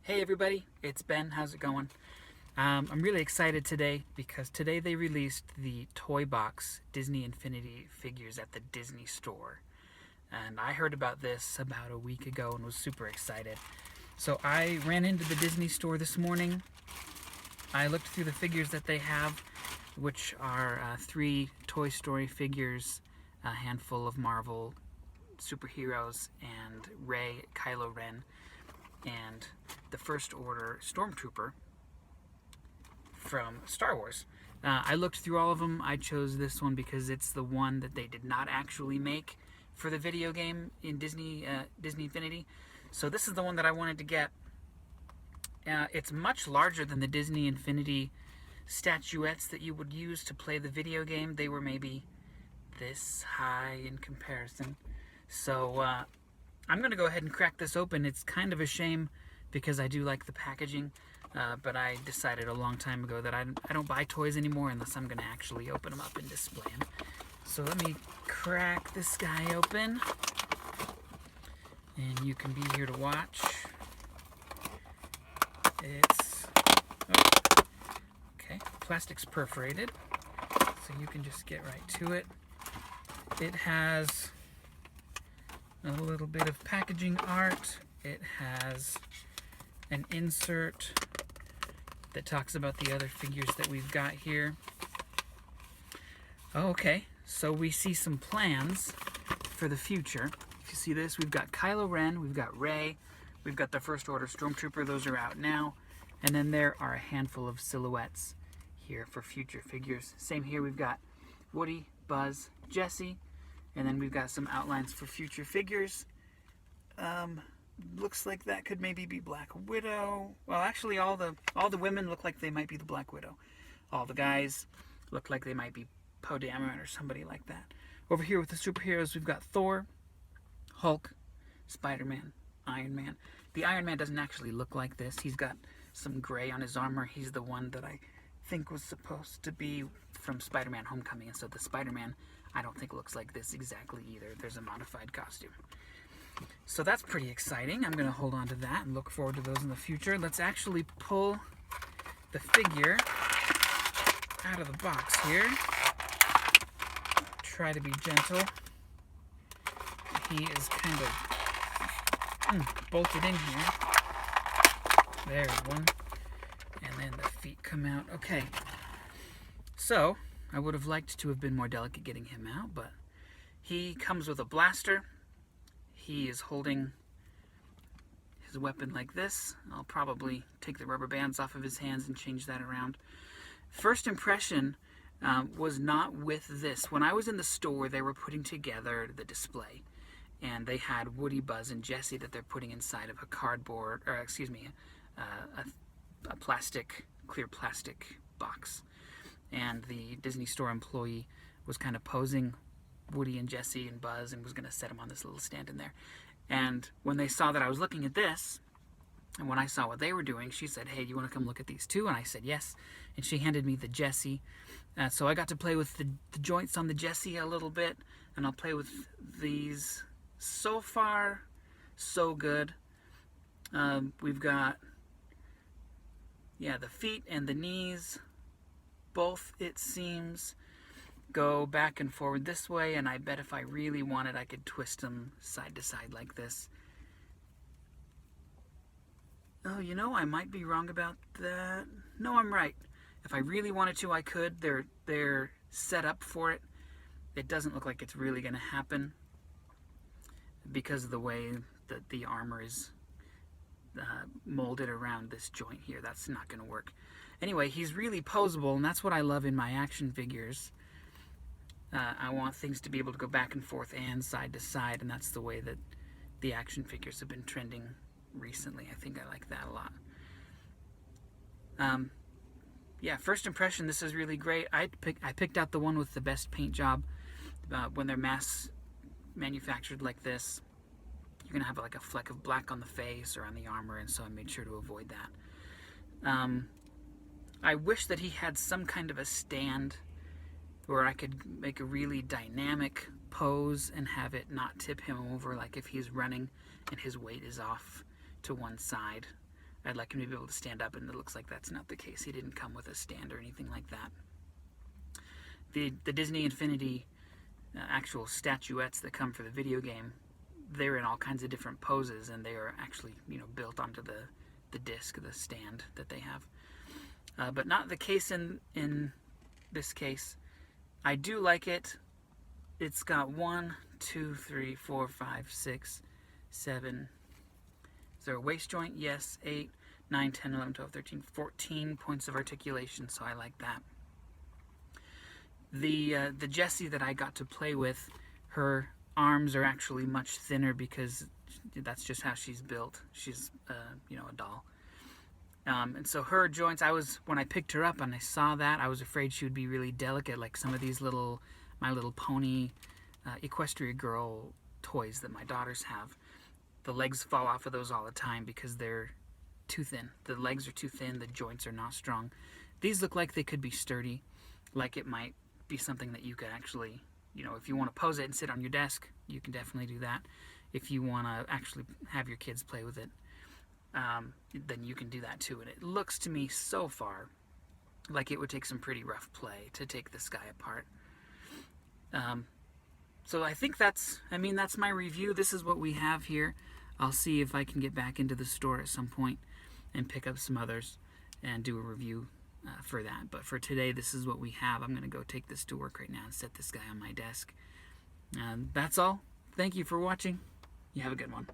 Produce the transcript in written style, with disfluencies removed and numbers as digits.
Hey everybody, it's Ben. How's it going? I'm really excited today because today they released the Toybox Disney Infinity figures at the Disney store. And I heard about this about a week ago and was super excited. So I ran into the Disney store this morning. I looked through the figures that they have, which are 3 Toy Story figures, a handful of Marvel superheroes, and Kylo Ren, and the First Order Stormtrooper from Star Wars. I looked through all of them. I chose this one because it's the one that they did not actually make for the video game in Disney Infinity. So this is the one that I wanted to get. It's much larger than the Disney Infinity statuettes that you would use to play the video game. They were maybe this high in comparison. So I'm going to go ahead and crack this open. It's kind of a shame because I do like the packaging, but I decided a long time ago that I don't buy toys anymore unless I'm going to actually open them up and display them. So let me crack this guy open, and you can be here to watch. Okay, plastic's perforated, so you can just get right to it. It has a little bit of packaging art. It has an insert that talks about the other figures that we've got here. Okay, so we see some plans for the future. If you see this, we've got Kylo Ren, we've got Rey, we've got the First Order Stormtrooper. Those are out now. And then there are a handful of silhouettes here for future figures. Same here, we've got Woody, Buzz, Jessie, and then we've got some outlines for future figures. Looks like that could maybe be Black Widow. Well, actually, all the women look like they might be the Black Widow. All the guys look like they might be Poe Dameron or somebody like that. Over here with the superheroes, we've got Thor, Hulk, Spider-Man, Iron Man. The Iron Man doesn't actually look like this. He's got some gray on his armor. He's the one that I think was supposed to be from Spider-Man Homecoming, and so the Spider-Man I don't think looks like this exactly either. There's a modified costume. So that's pretty exciting. I'm going to hold on to that and look forward to those in the future. Let's actually pull the figure out of the box here. Try to be gentle. He is kind of bolted in here. There's one. And then the feet come out. Okay. So, I would have liked to have been more delicate getting him out, but he comes with a blaster. He is holding his weapon like this. I'll probably take the rubber bands off of his hands and change that around. First impression was not with this. When I was in the store, they were putting together the display, and they had Woody, Buzz, and Jessie that they're putting inside of a cardboard, or excuse me, a clear plastic box. And the Disney Store employee was kind of posing Woody and Jessie and Buzz and was going to set them on this little stand in there. And when they saw that I was looking at this, and when I saw what they were doing, she said, "Hey, do you want to come look at these too?" And I said, "Yes." And she handed me the Jessie. So I got to play with the joints on the Jessie a little bit, and I'll play with these. So far, so good. We've got, the feet and the knees. Both, it seems, go back and forward this way, and I bet if I really wanted, I could twist them side to side like this. Oh, I might be wrong about that. No, I'm right. If I really wanted to, I could. They're set up for it. It doesn't look like it's really going to happen because of the way that the armor is molded around this joint here. That's not going to work. Anyway, he's really poseable, and that's what I love in my action figures. I want things to be able to go back and forth and side to side, and that's the way that the action figures have been trending recently. I think I like that a lot. First impression, this is really great. I picked out the one with the best paint job. When they're mass manufactured like this, you're going to have like a fleck of black on the face or on the armor, and so I made sure to avoid that. I wish that he had some kind of a stand where I could make a really dynamic pose and have it not tip him over, like if he's running and his weight is off to one side. I'd like him to be able to stand up, and it looks like that's not the case. He didn't come with a stand or anything like that. The Disney Infinity actual statuettes that come for the video game, they're in all kinds of different poses, and they are actually, you know, built onto the disc, the stand that they have. But not the case in this case. I do like it. It's got 1, 2, 3, 4, 5, 6, 7. Is there a waist joint? Yes. 8, 9, 10, 11, 12, 13, 14 points of articulation, so I like that. The Jessie that I got to play with, her arms are actually much thinner because that's just how she's built. She's, you know, a doll. And so her joints, when I picked her up and I saw that, I was afraid she would be really delicate, like some of these My Little Pony Equestria Girl toys that my daughters have. The legs fall off of those all the time because they're too thin. The legs are too thin, the joints are not strong. These look like they could be sturdy, like it might be something that you could actually, you know, if you want to pose it and sit on your desk, you can definitely do that. If you want to actually have your kids play with it, then you can do that too. And it looks to me so far like it would take some pretty rough play to take this guy apart. So I think that's my review. This is what we have here. I'll see if I can get back into the store at some point and pick up some others and do a review for that. But for today, this is what we have. I'm going to go take this to work right now and set this guy on my desk. That's all. Thank you for watching. You have a good one.